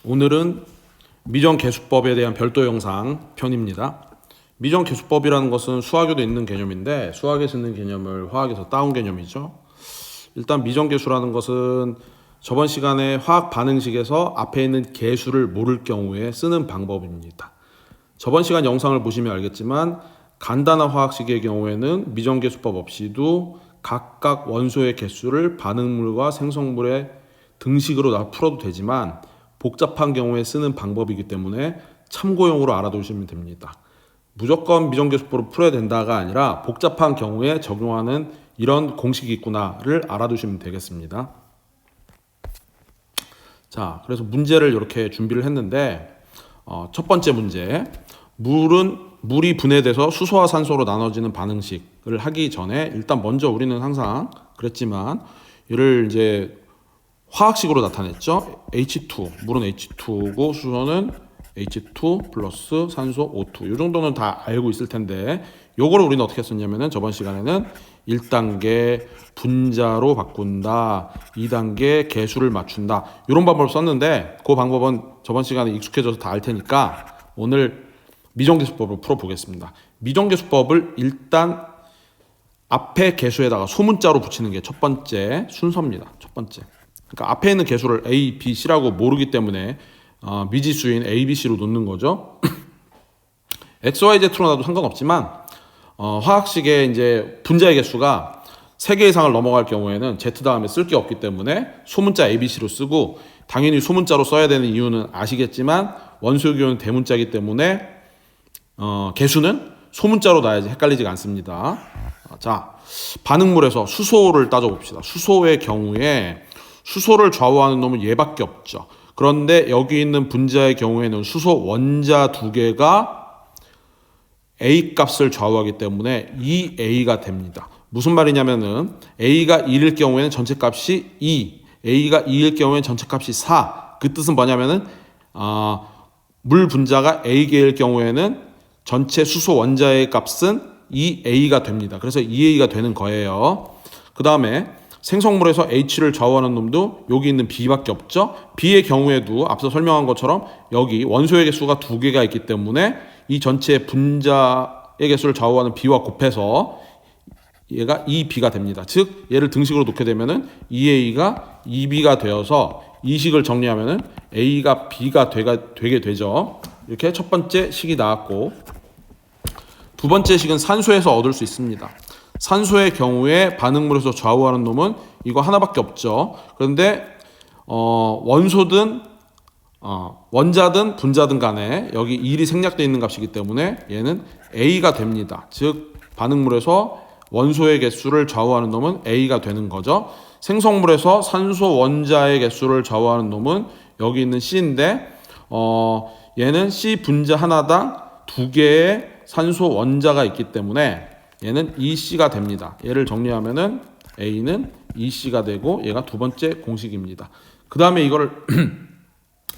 오늘은 미정계수법에 대한 별도 영상 편입니다. 미정계수법이라는 것은 수학에도 있는 개념인데 수학에서 있는 개념을 화학에서 따온 개념이죠. 일단 미정계수라는 것은 저번 시간에 화학 반응식에서 앞에 있는 계수를 모를 경우에 쓰는 방법입니다. 저번 시간 영상을 보시면 알겠지만 간단한 화학식의 경우에는 미정계수법 없이도 각각 원소의 개수를 반응물과 생성물의 등식으로 다 풀어도 되지만 복잡한 경우에 쓰는 방법이기 때문에 참고용으로 알아두시면 됩니다. 무조건 미정계수법으로 풀어야 된다가 아니라 복잡한 경우에 적용하는 이런 공식이 있구나를 알아두시면 되겠습니다. 자, 그래서 문제를 이렇게 준비를 했는데 첫 번째 문제, 물이 분해돼서 수소와 산소로 나눠지는 반응식을 하기 전에 일단 먼저 우리는 항상 그랬지만 이를 이제 화학식으로 나타냈죠. H2, 물은 H2고 수소는 H2 플러스 산소 O2. 이 정도는 다 알고 있을 텐데 요거를 우리는 어떻게 썼냐면은 저번 시간에는 1단계 분자로 바꾼다, 2단계 계수를 맞춘다 이런 방법을 썼는데 그 방법은 저번 시간에 익숙해져서 다 알 테니까 오늘 미정계수법을 풀어보겠습니다. 미정계수법을 일단 앞에 계수에다가 소문자로 붙이는 게 첫 번째 순서입니다. 첫 번째. 그러니까 앞에 있는 계수를 A, B, C라고 모르기 때문에 미지수인 A, B, C로 놓는 거죠. X, Y, Z로 놔도 상관없지만 화학식의 이제 분자의 개수가 3개 이상을 넘어갈 경우에는 Z 다음에 쓸 게 없기 때문에 소문자 A, B, C로 쓰고 당연히 소문자로 써야 되는 이유는 아시겠지만 원소의 기호는 대문자이기 때문에 개수는 소문자로 놔야지 헷갈리지가 않습니다. 자, 반응물에서 수소를 따져봅시다. 수소의 경우에 수소를 좌우하는 놈은 얘밖에 없죠. 그런데 여기 있는 분자의 경우에는 수소 원자 2개가 A 값을 좌우하기 때문에 2A가 됩니다. 무슨 말이냐면은 A가 1일 경우에는 전체 값이 2, A가 2일 경우에는 전체 값이 4. 그 뜻은 뭐냐면은 물 분자가 A개일 경우에는 전체 수소 원자의 값은 2A가 됩니다. 그래서 2A가 되는 거예요. 그 다음에 생성물에서 H를 좌우하는 놈도 여기 있는 B밖에 없죠. B의 경우에도 앞서 설명한 것처럼 여기 원소의 개수가 2개가 있기 때문에 이 전체 분자의 개수를 좌우하는 B와 곱해서 얘가 2B가 됩니다. 즉 얘를 등식으로 놓게 되면은 2A가 2B가 되어서 이 식을 정리하면은 A가 B가 되게 되죠. 이렇게 첫 번째 식이 나왔고 두 번째 식은 산소에서 얻을 수 있습니다. 산소의 경우에 반응물에서 좌우하는 놈은 이거 하나밖에 없죠. 그런데 원소든 원자든 분자든 간에 여기 1이 생략되어 있는 값이기 때문에 얘는 A가 됩니다. 즉 반응물에서 원소의 개수를 좌우하는 놈은 A가 되는 거죠. 생성물에서 산소 원자의 개수를 좌우하는 놈은 여기 있는 C인데 얘는 C 분자 하나당 2개의 산소 원자가 있기 때문에 얘는 EC가 됩니다. 얘를 정리하면은 A는 EC가 되고 얘가 두 번째 공식입니다. 그 다음에 이걸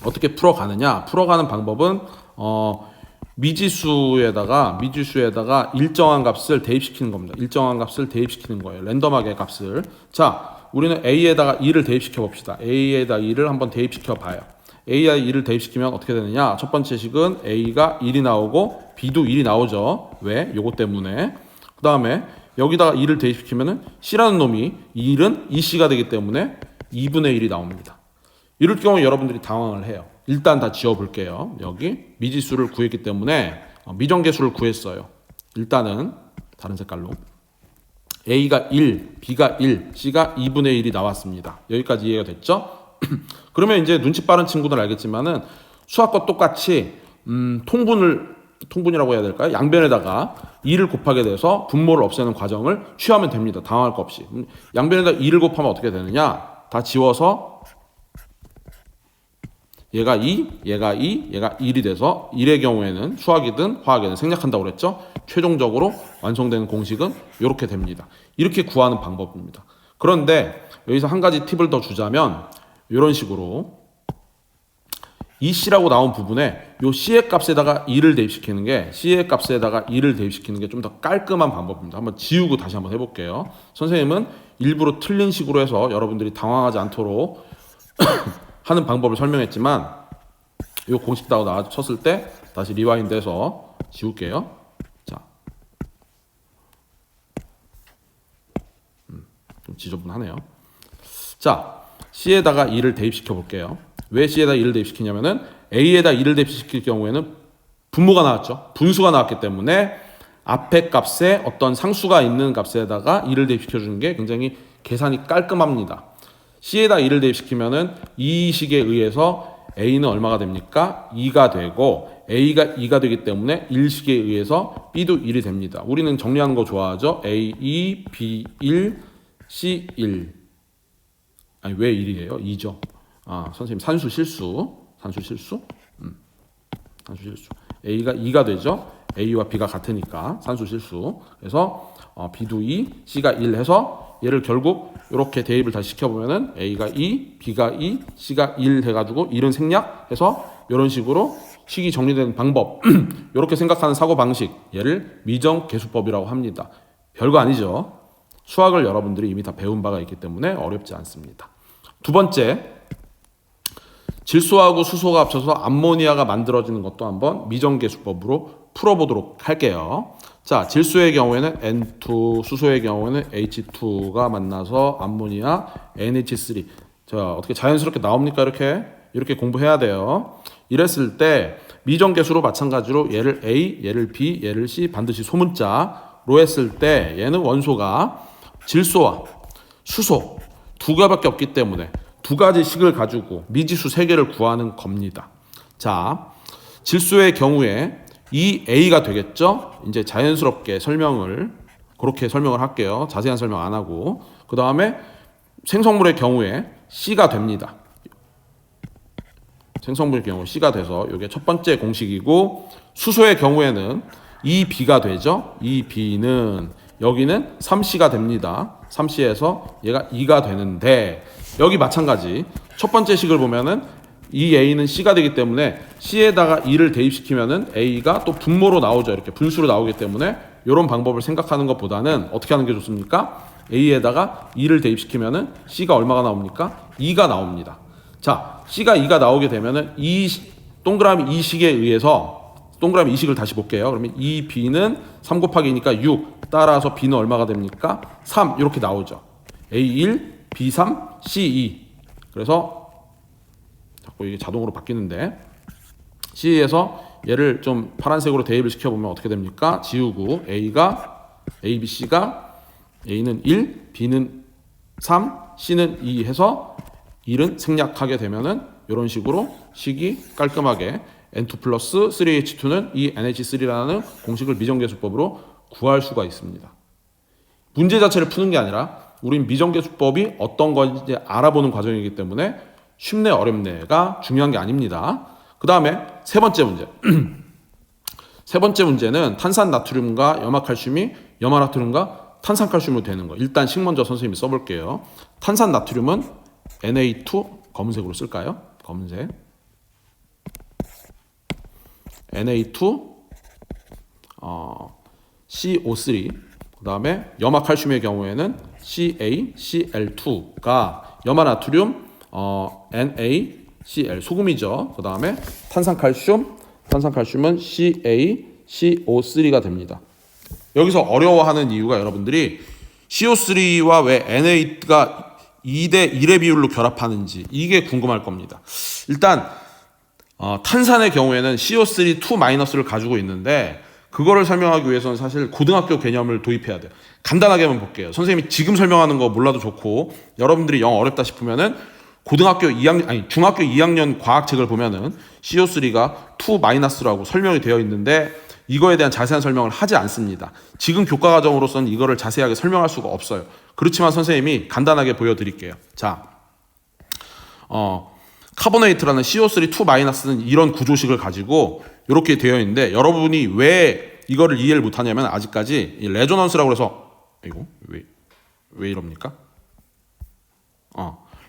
어떻게 풀어가느냐? 풀어가는 방법은 미지수에다가 일정한 값을 대입시키는 겁니다. 일정한 값을 대입시키는 거예요. 랜덤하게 값을. 자, 우리는 A에다가 2를 대입시켜 봅시다. A에다 2를 한번 대입시켜 봐요. A에 2를 대입시키면 어떻게 되느냐? 첫 번째 식은 A가 1이 나오고 B도 1이 나오죠. 왜? 요거 때문에. 그 다음에 여기다가 2를 대입시키면은 C라는 놈이 1은 EC가 되기 때문에 2분의 1이 나옵니다. 이럴 경우 여러분들이 당황을 해요. 일단 다 지워볼게요. 여기 미지수를 구했기 때문에 미정계수를 구했어요. 일단은 다른 색깔로 A가 1, B가 1, C가 2분의 1이 나왔습니다. 여기까지 이해가 됐죠? 그러면 이제 눈치 빠른 친구들 알겠지만은 수학과 똑같이 통분이라고 해야 될까요? 양변에다가 2를 곱하게 돼서 분모를 없애는 과정을 취하면 됩니다. 당황할 거 없이. 양변에다 2를 곱하면 어떻게 되느냐? 다 지워서 얘가 2, 얘가 2, 얘가 1이 돼서 1의 경우에는 수학이든 화학이든 생략한다고 그랬죠? 최종적으로 완성되는 공식은 이렇게 됩니다. 이렇게 구하는 방법입니다. 그런데 여기서 한 가지 팁을 더 주자면 이런 식으로 이 C라고 나온 부분에 요 C의 값에다가 2를 대입시키는 게 C의 값에다가 2를 대입시키는 게 좀 더 깔끔한 방법입니다. 한번 지우고 다시 한번 해볼게요. 선생님은 일부러 틀린 식으로 해서 여러분들이 당황하지 않도록 하는 방법을 설명했지만 이 공식 다 쳤을 때 다시 리와인드해서 지울게요. 자, 좀 지저분하네요. 자, C에다가 2를 대입시켜 볼게요. 왜 C에다 2를 대입시키냐면은 A에다 2를 대입시킬 경우에는 분모가 나왔죠. 분수가 나왔기 때문에 앞에 값에 어떤 상수가 있는 값에다가 2를 대입시켜 주는 게 굉장히 계산이 깔끔합니다. C에다 2를 대입시키면은 이 식에 의해서 A는 얼마가 됩니까? 2가 되고 A가 2가 되기 때문에 1식에 의해서 B도 1이 됩니다. 우리는 정리하는 거 좋아하죠. A2, B1, C1. 아니 왜 1이에요? 2죠. 아, 선생님 산수 실수. A가 2가 되죠. A와 B가 같으니까 산수 실수. 그래서 B도 2, C가 1 해서 얘를 결국 이렇게 대입을 다시 시켜보면은 A가 2, B가 2, C가 1 해가지고 1은 생략해서 이런 식으로 식이 정리되는 방법. 이렇게 생각하는 사고방식. 얘를 미정계수법이라고 합니다. 별거 아니죠. 수학을 여러분들이 이미 다 배운 바가 있기 때문에 어렵지 않습니다. 두 번째, 질소하고 수소가 합쳐서 암모니아가 만들어지는 것도 한번 미정계수법으로 풀어보도록 할게요. 자, 질소의 경우에는 N2, 수소의 경우에는 H2가 만나서 암모니아 NH3. 자, 어떻게 자연스럽게 나옵니까? 이렇게 공부해야 돼요. 이랬을 때 미정계수로 마찬가지로 얘를 A, 얘를 B, 얘를 C 반드시 소문자로 했을 때 얘는 원소가 질소와 수소 두 개밖에 없기 때문에 두 가지 식을 가지고 미지수 3개를 구하는 겁니다. 자, 질소의 경우에 이 A가 되겠죠? 이제 자연스럽게 그렇게 설명을 할게요. 자세한 설명 안 하고. 그 다음에 생성물의 경우에 C가 됩니다. 생성물의 경우 C가 돼서 이게 첫 번째 공식이고, 수소의 경우에는 이 B가 되죠. 이 B는 여기는 3C가 됩니다. 3C에서 얘가 2가 되는데, 여기 마찬가지 첫 번째 식을 보면은 이 A는 C가 되기 때문에 C에다가 2를 대입시키면은 A가 또 분모로 나오죠. 이렇게 분수로 나오기 때문에 이런 방법을 생각하는 것보다는 어떻게 하는 게 좋습니까? A에다가 2를 대입시키면은 C가 얼마가 나옵니까? 2가 나옵니다. 자, C가 2가 나오게 되면은 이 동그라미 2식에 의해서 동그라미 2식을 다시 볼게요. 그러면 이 B는 3 곱하기 2니까 6. 따라서 B는 얼마가 됩니까? 3 이렇게 나오죠. A1, B3, C2. 그래서 자꾸 이게 자동으로 바뀌는데 C에서 얘를 좀 파란색으로 대입을 시켜보면 어떻게 됩니까? 지우고 A가 A, B, C가 A는 1, B는 3, C는 2 해서 1은 생략하게 되면은 이런 식으로 식이 깔끔하게 N2 플러스 3H2는 이 NH3라는 공식을 미정계수법으로 구할 수가 있습니다. 문제 자체를 푸는 게 아니라 우린 미정계수법이 어떤 건지 알아보는 과정이기 때문에 쉽네 어렵네가 중요한 게 아닙니다. 그 다음에 세 번째 문제. 세 번째 문제는 탄산 나트륨과 염화칼슘이 염화나트륨과 탄산칼슘으로 되는 거. 일단 식 먼저 선생님이 써볼게요. 탄산 나트륨은 Na2 검은색으로 쓸까요? 검은색. Na2 CO3. 그 다음에 염화칼슘의 경우에는 CaCl2가 염화나트륨 NaCl 소금이죠. 그 다음에 탄산칼슘은 CaCO3가 됩니다. 여기서 어려워하는 이유가 여러분들이 CO3와 왜 Na 가 2대 1의 비율로 결합하는지 이게 궁금할 겁니다. 일단 탄산의 경우에는 CO3 2-를 가지고 있는데 그거를 설명하기 위해서는 사실 고등학교 개념을 도입해야 돼요. 간단하게만 볼게요. 선생님이 지금 설명하는 거 몰라도 좋고 여러분들이 영 어렵다 싶으면은 중학교 2학년 과학책을 보면은 CO3가 2-라고 설명이 되어 있는데 이거에 대한 자세한 설명을 하지 않습니다. 지금 교과 과정으로서는 이거를 자세하게 설명할 수가 없어요. 그렇지만 선생님이 간단하게 보여드릴게요. 자, 카보네이트라는 CO3 2-는 이런 구조식을 가지고 이렇게 되어 있는데 여러분이 왜 이거를 이해를 못하냐면 아직까지 레조넌스라고 해서 이거 왜 이럽니까?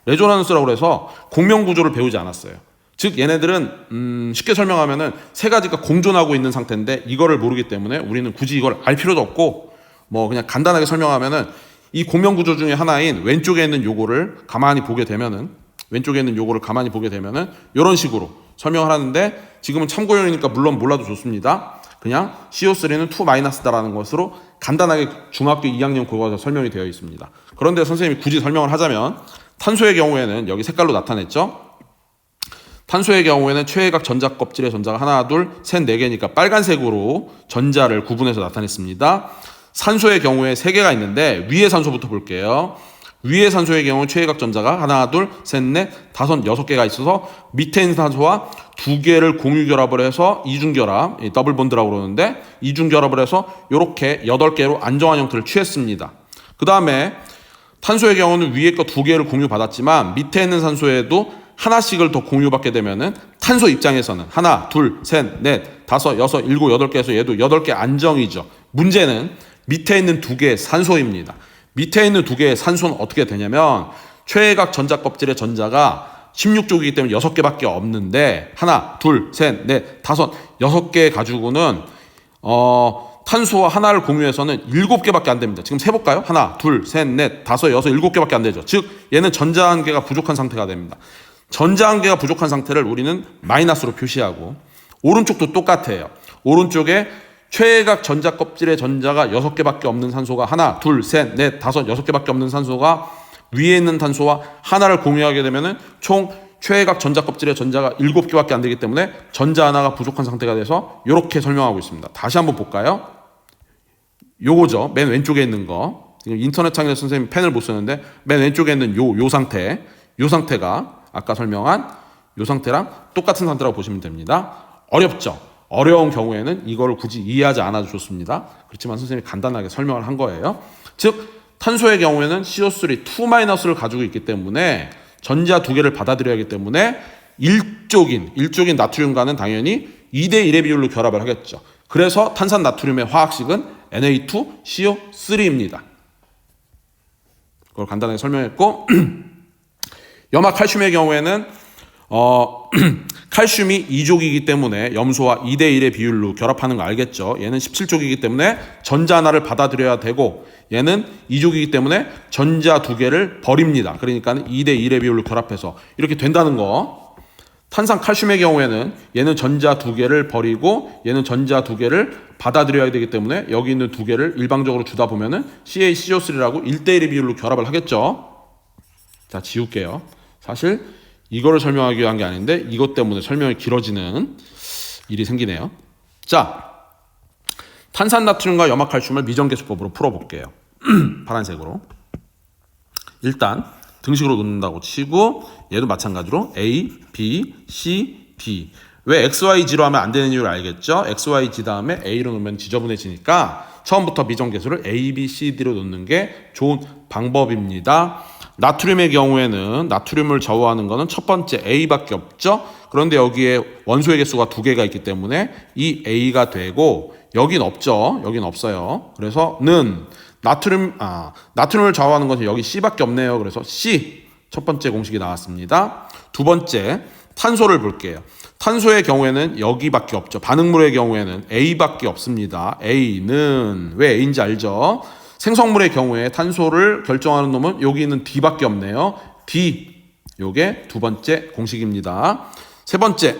레조넌스라고 해서 공명 구조를 배우지 않았어요. 즉 얘네들은 쉽게 설명하면은 세 가지가 공존하고 있는 상태인데 이거를 모르기 때문에 우리는 굳이 이걸 알 필요도 없고 뭐 그냥 간단하게 설명하면은 이 공명 구조 중에 하나인 왼쪽에 있는 요거를 가만히 보게 되면은 이런 식으로 설명을 하는데 지금은 참고용이니까 물론 몰라도 좋습니다. 그냥 CO3는 2-다라는 것으로 간단하게 중학교 2학년 국어에서 설명이 되어 있습니다. 그런데 선생님이 굳이 설명을 하자면 탄소의 경우에는 여기 색깔로 나타냈죠. 탄소의 경우에는 최외각 전자 껍질의 전자가 하나, 둘, 셋, 네 개니까 빨간색으로 전자를 구분해서 나타냈습니다. 산소의 경우에 세 개가 있는데 위의 산소부터 볼게요. 위의 산소의 경우 최외각 전자가 하나, 둘, 셋, 넷, 다섯, 여섯 개가 있어서 밑에 있는 산소와 두 개를 공유 결합을 해서 이중결합, 더블 본드라고 그러는데 이중결합을 해서 이렇게 8개로 안정한 형태를 취했습니다. 그 다음에 탄소의 경우는 위에 거 두 개를 공유받았지만 밑에 있는 산소에도 하나씩을 더 공유받게 되면은 탄소 입장에서는 하나, 둘, 셋, 넷, 다섯, 여섯, 일곱, 8개에서 얘도 8개 안정이죠. 문제는 밑에 있는 두 개의 산소입니다. 밑에 있는 두 개의 산소는 어떻게 되냐면 최외각 전자 껍질의 전자가 16쪽이기 때문에 6개밖에 없는데 하나, 둘, 셋, 넷, 다섯, 6개 가지고는 탄소와 하나를 공유해서는 7개밖에 안 됩니다. 지금 세볼까요? 하나, 둘, 셋, 넷, 다섯, 여섯, 7개밖에 안 되죠. 즉 얘는 전자 한 개가 부족한 상태가 됩니다. 전자 한 개가 부족한 상태를 우리는 마이너스로 표시하고 오른쪽도 똑같아요. 오른쪽에 최외각 전자 껍질의 전자가 6개밖에 없는 산소가 하나, 둘, 셋, 넷, 다섯, 6개밖에 없는 산소가 위에 있는 탄소와 하나를 공유하게 되면은 총 최외각 전자 껍질의 전자가 7개밖에 안 되기 때문에 전자 하나가 부족한 상태가 돼서 이렇게 설명하고 있습니다. 다시 한번 볼까요? 요거죠. 맨 왼쪽에 있는 거. 지금 인터넷 창에서 선생님 펜을 못 쓰는데 맨 왼쪽에 있는 요 상태. 요 상태가 아까 설명한 요 상태랑 똑같은 상태라고 보시면 됩니다. 어렵죠? 어려운 경우에는 이거를 굳이 이해하지 않아도 좋습니다. 그렇지만 선생님이 간단하게 설명을 한 거예요. 즉 탄소의 경우에는 CO3 2-를 가지고 있기 때문에 전자 두 개를 받아들여야 하기 때문에 일족인 나트륨과는 당연히 2대1의 비율로 결합을 하겠죠. 그래서 탄산 나트륨의 화학식은 Na2CO3입니다. 그걸 간단하게 설명했고 염화 칼슘의 경우에는 칼슘이 2족이기 때문에 염소와 2대1의 비율로 결합하는 거 알겠죠? 얘는 17족이기 때문에 전자 하나를 받아들여야 되고 얘는 2족이기 때문에 전자 두 개를 버립니다. 그러니까 2대1의 비율로 결합해서 이렇게 된다는 거. 탄산 칼슘의 경우에는 얘는 전자 두 개를 버리고 얘는 전자 두 개를 받아들여야 되기 때문에 여기 있는 두 개를 일방적으로 주다 보면은 CaCO3라고 1대1의 비율로 결합을 하겠죠. 자, 지울게요. 사실 이거를 설명하기 위한 게 아닌데 이것 때문에 설명이 길어지는 일이 생기네요. 자, 탄산나트륨과 염화칼슘을 미정계수법으로 풀어볼게요. 파란색으로. 일단 등식으로 놓는다고 치고 얘도 마찬가지로 A, B, C, D. 왜 XYG로 하면 안 되는 이유를 알겠죠? XYG 다음에 A로 놓으면 지저분해지니까 처음부터 미정계수를 A, B, C, D로 놓는 게 좋은 방법입니다. 나트륨의 경우에는 나트륨을 좌우하는 것은 첫 번째 A밖에 없죠. 그런데 여기에 원소의 개수가 2개가 있기 때문에 이 A가 되고 여긴 없죠. 여긴 없어요. 그래서 나트륨을 좌우하는 것은 여기 C밖에 없네요. 그래서 C 첫 번째 공식이 나왔습니다. 두 번째 탄소를 볼게요. 탄소의 경우에는 여기밖에 없죠. 반응물의 경우에는 A밖에 없습니다. A는 왜 A인지 알죠? 생성물의 경우에 탄소를 결정하는 놈은 여기 있는 D밖에 없네요. D, 요게 두 번째 공식입니다. 세 번째,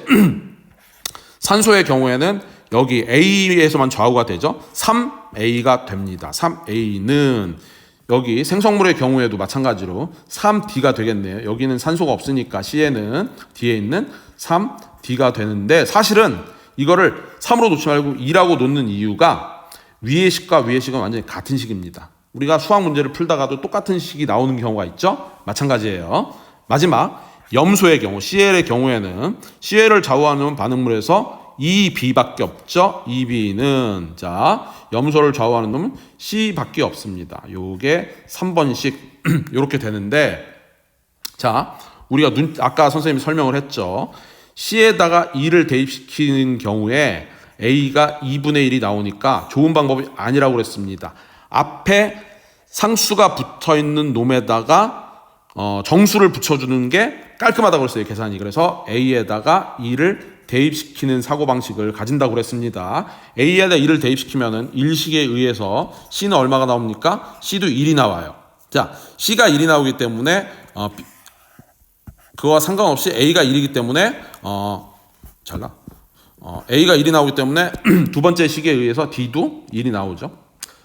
산소의 경우에는 여기 A에서만 좌우가 되죠. 3A가 됩니다. 3A는 여기 생성물의 경우에도 마찬가지로 3D가 되겠네요. 여기는 산소가 없으니까 C에는 D에 있는 3D가 되는데 사실은 이거를 3으로 놓지 말고 2라고 놓는 이유가 위의 식과 위의 식은 완전히 같은 식입니다. 우리가 수학 문제를 풀다가도 똑같은 식이 나오는 경우가 있죠. 마찬가지예요. 마지막 염소의 경우 CL의 경우에는 CL을 좌우하는 반응물에서 EB밖에 없죠. EB는 자 염소를 좌우하는 놈은 C밖에 없습니다. 요게 3번식 이렇게 되는데 자 우리가 아까 선생님이 설명을 했죠. C에다가 E를 대입시키는 경우에 A가 2분의 1이 나오니까 좋은 방법이 아니라고 그랬습니다. 앞에 상수가 붙어있는 놈에다가 정수를 붙여주는 게 깔끔하다고 그랬어요. 계산이. 그래서 A에다가 2를 대입시키는 사고방식을 가진다고 그랬습니다. A에다 2를 대입시키면은 일식에 의해서 C는 얼마가 나옵니까? C도 1이 나와요. 자, C가 1이 나오기 때문에 그와 상관없이 A가 1이기 때문에 잘라. A가 1이 나오기 때문에 두 번째 식에 의해서 D도 1이 나오죠.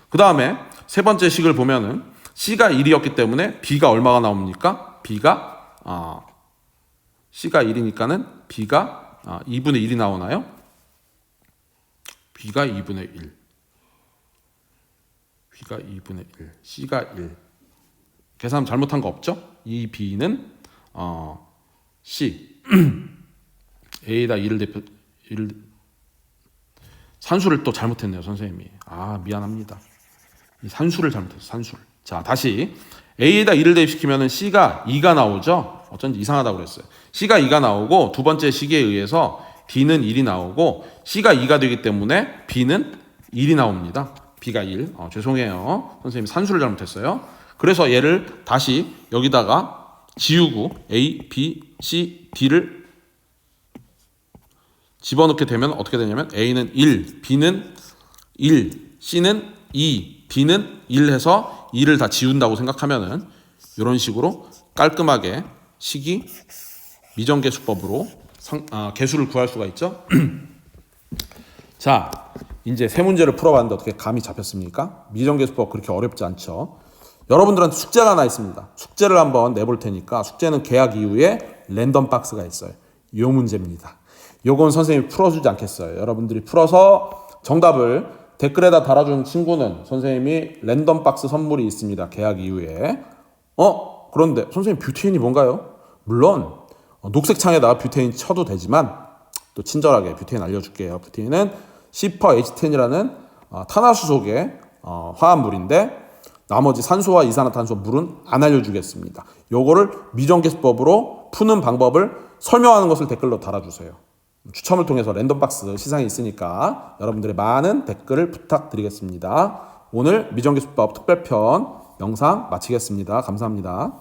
그 다음에 세 번째 식을 보면은 C가 1이었기 때문에 B가 얼마가 나옵니까? C가 1이니까는 B가 2분의 1이 나오나요? B가 2분의 1. B가 2분의 1. C가 1. 계산 잘못한 거 없죠? 이 B는 C. A에다 1 산수를 또 잘못했네요, 선생님이. 미안합니다. 이 산수를 잘못했어요, 산수를. 자, 다시 A에다 2를 대입시키면 C가 2가 나오죠? 어쩐지 이상하다고 그랬어요. C가 2가 나오고 두 번째 식에 의해서 D는 1이 나오고 C가 2가 되기 때문에 B는 1이 나옵니다. B가 1. 죄송해요. 선생님이 산수를 잘못했어요. 그래서 얘를 다시 여기다가 지우고 A, B, C, D를 집어넣게 되면 어떻게 되냐면 A는 1, B는 1, C는 2, D는 1 해서 2를 다 지운다고 생각하면은 이런 식으로 깔끔하게 식이 미정계수법으로 계수를 구할 수가 있죠. 자, 이제 세 문제를 풀어봤는데 어떻게 감이 잡혔습니까? 미정계수법 그렇게 어렵지 않죠. 여러분들한테 숙제가 하나 있습니다. 숙제를 한번 내볼 테니까 숙제는 계약 이후에 랜덤 박스가 있어요. 이 문제입니다. 요건 선생님이 풀어주지 않겠어요. 여러분들이 풀어서 정답을 댓글에다 달아준 친구는 선생님이 랜덤 박스 선물이 있습니다. 계약 이후에. 그런데 선생님 뷰테인이 뭔가요? 물론 녹색 창에다가 뷰테인 쳐도 되지만 또 친절하게 뷰테인 알려줄게요. 뷰테인은 C-H10이라는 탄화수소의 화합물인데 나머지 산소와 이산화탄소 물은 안 알려주겠습니다. 요거를 미정계수법으로 푸는 방법을 설명하는 것을 댓글로 달아주세요. 추첨을 통해서 랜덤박스 시상이 있으니까 여러분들의 많은 댓글을 부탁드리겠습니다. 오늘 미정계수법 특별편 영상 마치겠습니다. 감사합니다.